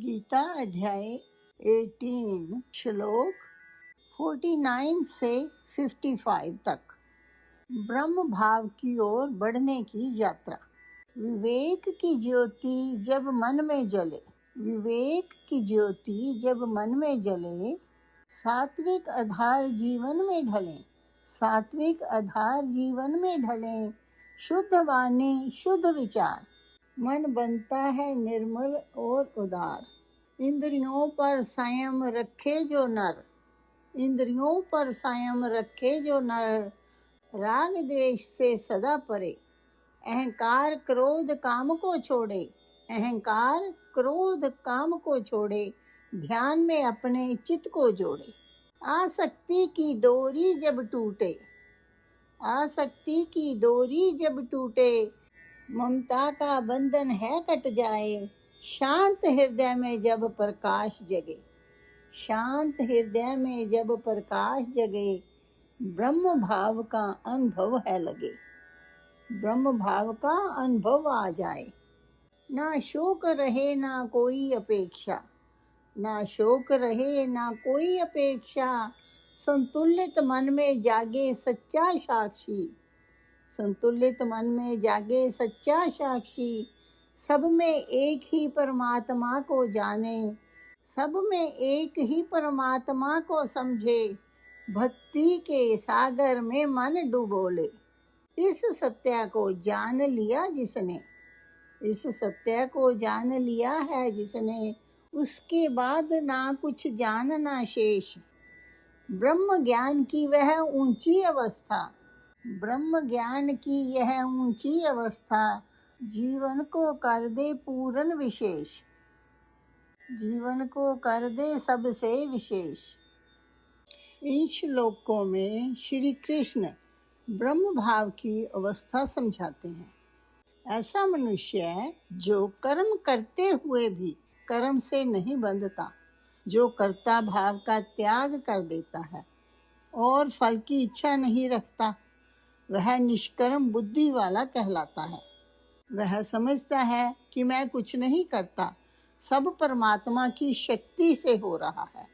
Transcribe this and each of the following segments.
गीता अध्याय 18 श्लोक 49 से 55 तक। ब्रह्म भाव की ओर बढ़ने की यात्रा। विवेक की ज्योति जब मन में जले, विवेक की ज्योति जब मन में जले, सात्विक आधार जीवन में ढले, सात्विक आधार जीवन में ढले, शुद्ध वाणी शुद्ध विचार, मन बनता है निर्मल और उदार। इंद्रियों पर संयम रखे जो नर, इंद्रियों पर संयम रखे जो नर, राग द्वेष से सदा परे, अहंकार क्रोध काम को छोड़े, अहंकार क्रोध काम को छोड़े, ध्यान में अपने चित्त को जोड़े। आसक्ति की डोरी जब टूटे, आसक्ति की डोरी जब टूटे, ममता का बंधन है कट जाए, शांत हृदय में जब प्रकाश जगे, शांत हृदय में जब प्रकाश जगे, ब्रह्म भाव का अनुभव है लगे, ब्रह्म भाव का अनुभव आ जाए। ना शोक रहे ना कोई अपेक्षा, ना शोक रहे ना कोई अपेक्षा, संतुलित मन में जागे सच्चा साक्षी, संतुलित मन में जागे सच्चा साक्षी, सब में एक ही परमात्मा को जाने, सब में एक ही परमात्मा को समझे, भक्ति के सागर में मन डुबोले। इस सत्य को जान लिया जिसने, इस सत्य को जान लिया है जिसने, उसके बाद ना कुछ जानना शेष। ब्रह्म ज्ञान की वह ऊंची अवस्था, ब्रह्म ज्ञान की यह ऊंची अवस्था, जीवन को कर दे पूर्ण विशेष, जीवन को कर दे सबसे विशेष। इन श्लोकों में श्री कृष्ण ब्रह्म भाव की अवस्था समझाते हैं। ऐसा मनुष्य है जो कर्म करते हुए भी कर्म से नहीं बंधता, जो कर्ता भाव का त्याग कर देता है और फल की इच्छा नहीं रखता, वह निष्कर्म बुद्धि वाला कहलाता है। वह समझता है कि मैं कुछ नहीं करता, सब परमात्मा की शक्ति से हो रहा है।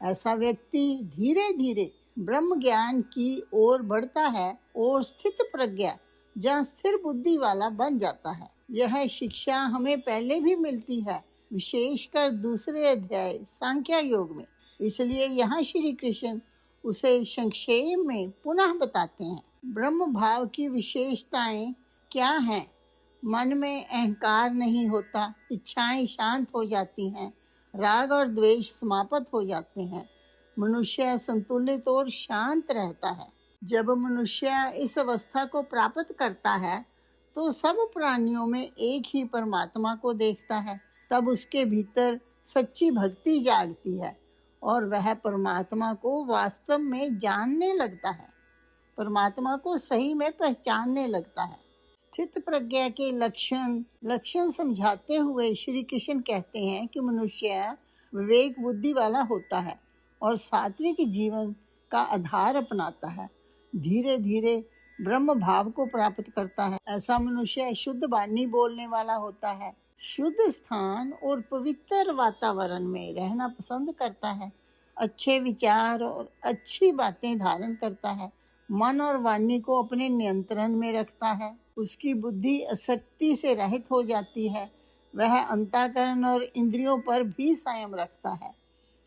ऐसा व्यक्ति धीरे धीरे ब्रह्म ज्ञान की ओर बढ़ता है और स्थित प्रज्ञा जहाँ स्थिर बुद्धि वाला बन जाता है। यह शिक्षा हमें पहले भी मिलती है, विशेषकर दूसरे अध्याय सांख्य योग में, इसलिए यहाँ श्री कृष्ण उसे संक्षेप में पुनः बताते हैं। ब्रह्म भाव की विशेषताएं क्या हैं? मन में अहंकार नहीं होता, इच्छाएं शांत हो जाती हैं, राग और द्वेष समाप्त हो जाते हैं, मनुष्य संतुलित और शांत रहता है। जब मनुष्य इस अवस्था को प्राप्त करता है तो सब प्राणियों में एक ही परमात्मा को देखता है। तब उसके भीतर सच्ची भक्ति जागती है और वह परमात्मा को वास्तव में जानने लगता है, परमात्मा को सही में पहचानने लगता है। स्थित प्रज्ञा के लक्षण समझाते हुए श्री कृष्ण कहते हैं कि मनुष्य विवेक बुद्धि वाला होता है और सात्विक जीवन का आधार अपनाता है, धीरे धीरे ब्रह्म भाव को प्राप्त करता है। ऐसा मनुष्य शुद्ध वाणी बोलने वाला होता है, शुद्ध स्थान और पवित्र वातावरण में रहना पसंद करता है, अच्छे विचार और अच्छी बातें धारण करता है, मन और वाणी को अपने नियंत्रण में रखता है, उसकी बुद्धि आसक्ति से रहित हो जाती है, वह अंतःकरण और इंद्रियों पर भी संयम रखता है,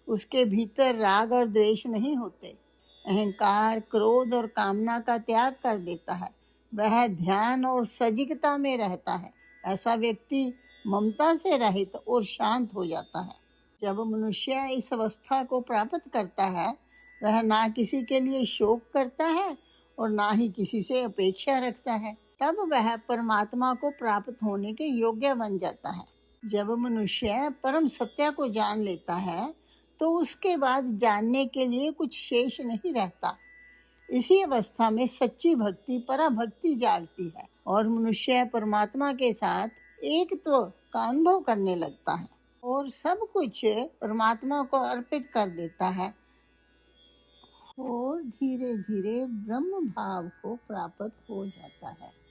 उसके भीतर राग और द्वेष नहीं होते, अहंकार क्रोध और कामना का त्याग कर देता है, वह ध्यान और सजगता में रहता है। ऐसा व्यक्ति ममता से रहित और शांत हो जाता है। जब मनुष्य इस अवस्था को प्राप्त करता है, वह ना किसी के लिए शोक करता है और ना ही किसी से अपेक्षा रखता है। तब वह परमात्मा को प्राप्त होने के योग्य बन जाता है। जब मनुष्य परम सत्य को जान लेता है तो उसके बाद जानने के लिए कुछ शेष नहीं रहता। इसी अवस्था में सच्ची भक्ति पराभक्ति जागती है और मनुष्य परमात्मा के साथ एकत्व का अनुभव करने लगता है और सब कुछ परमात्मा को अर्पित कर देता है और धीरे धीरे ब्रह्म भाव को प्राप्त हो जाता है।